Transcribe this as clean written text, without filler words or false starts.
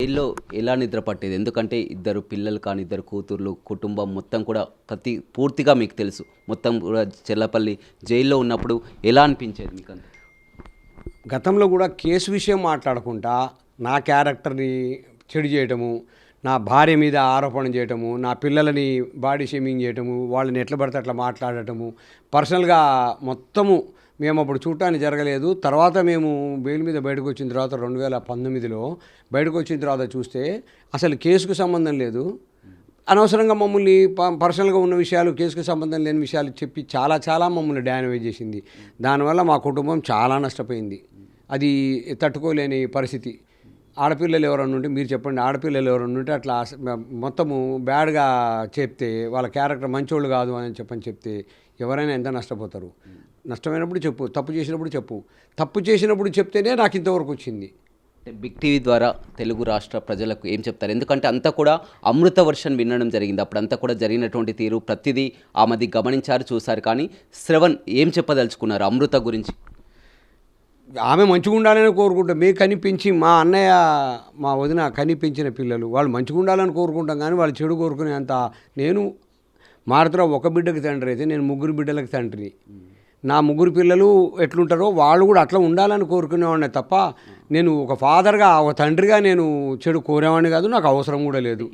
జైల్లో ఎలా నిద్ర పట్టేది? ఎందుకంటే ఇద్దరు పిల్లలు కానీ, ఇద్దరు కూతుర్లు, కుటుంబం మొత్తం కూడా పూర్తిగా మీకు తెలుసు. మొత్తం కూడా చెర్లపల్లి జైల్లో ఉన్నప్పుడు ఎలా అనిపించేది మీకంతా? గతంలో కూడా కేసు విషయం మాట్లాడకుండా నా క్యారెక్టర్ని చెడు చేయటము, నా భార్య మీద ఆరోపణ చేయటము, నా పిల్లలని బాడీ షేమింగ్ చేయటము, వాళ్ళని ఎట్లా పడితే అట్లా మాట్లాడటము, పర్సనల్గా మొత్తము మేము అప్పుడు చూడటానికి జరగలేదు. తర్వాత మేము బెయిల్ మీద బయటకు వచ్చిన తర్వాత 2019లో బయటకు వచ్చిన తర్వాత చూస్తే అసలు కేసుకు సంబంధం లేదు. అనవసరంగా మమ్మల్ని పర్సనల్గా ఉన్న విషయాలు, కేసుకు సంబంధం లేని విషయాలు చెప్పి చాలా మమ్మల్ని డ్యామేజ్ చేసింది. దానివల్ల మా కుటుంబం చాలా నష్టపోయింది. అది తట్టుకోలేని పరిస్థితి. ఆడపిల్లలు ఎవరన్నా ఉంటే మీరు చెప్పండి, ఆడపిల్లలు ఎవరన్నా ఉంటే అట్లా మొత్తము బ్యాడ్గా చెప్తే, వాళ్ళ క్యారెక్టర్ మంచోళ్ళు కాదు అని చెప్తే ఎవరైనా ఎంత నష్టపోతారు. నష్టమైనప్పుడు చెప్పు, తప్పు చేసినప్పుడు చెప్పు. తప్పు చేసినప్పుడు చెప్తేనే నాకు ఇంతవరకు వచ్చింది. బిగ్ టీవీ ద్వారా తెలుగు రాష్ట్ర ప్రజలకు ఏం చెప్తారు? ఎందుకంటే అంతా కూడా అమృత వర్షన్ వినడం జరిగింది. అప్పుడు అంతా కూడా జరిగినటువంటి తీరు ప్రతిదీ ఆమెది గమనించారు, చూశారు. కానీ శ్రవణ్ ఏం చెప్పదలుచుకున్నారు అమృత గురించి? ఆమె మంచిగా ఉండాలని కోరుకుంటాం. మేము కనిపించి మా అన్నయ్య, మా వదిన కనిపించిన పిల్లలు వాళ్ళు మంచిగా ఉండాలని కోరుకుంటాం. కానీ వాళ్ళు చెడు కోరుకునేంత నేను మారుతురావు ఒక బిడ్డకి తండ్రి అయితే నేను 3 బిడ్డలకు తండ్రిని. నా 3 పిల్లలు ఎట్లుంటారో వాళ్ళు కూడా అట్లా ఉండాలని కోరుకునేవాడిని తప్ప నేను ఒక ఫాదర్గా, ఒక తండ్రిగా నేను చెడు కోరేవాడిని కాదు. నాకు అవసరం కూడా లేదు.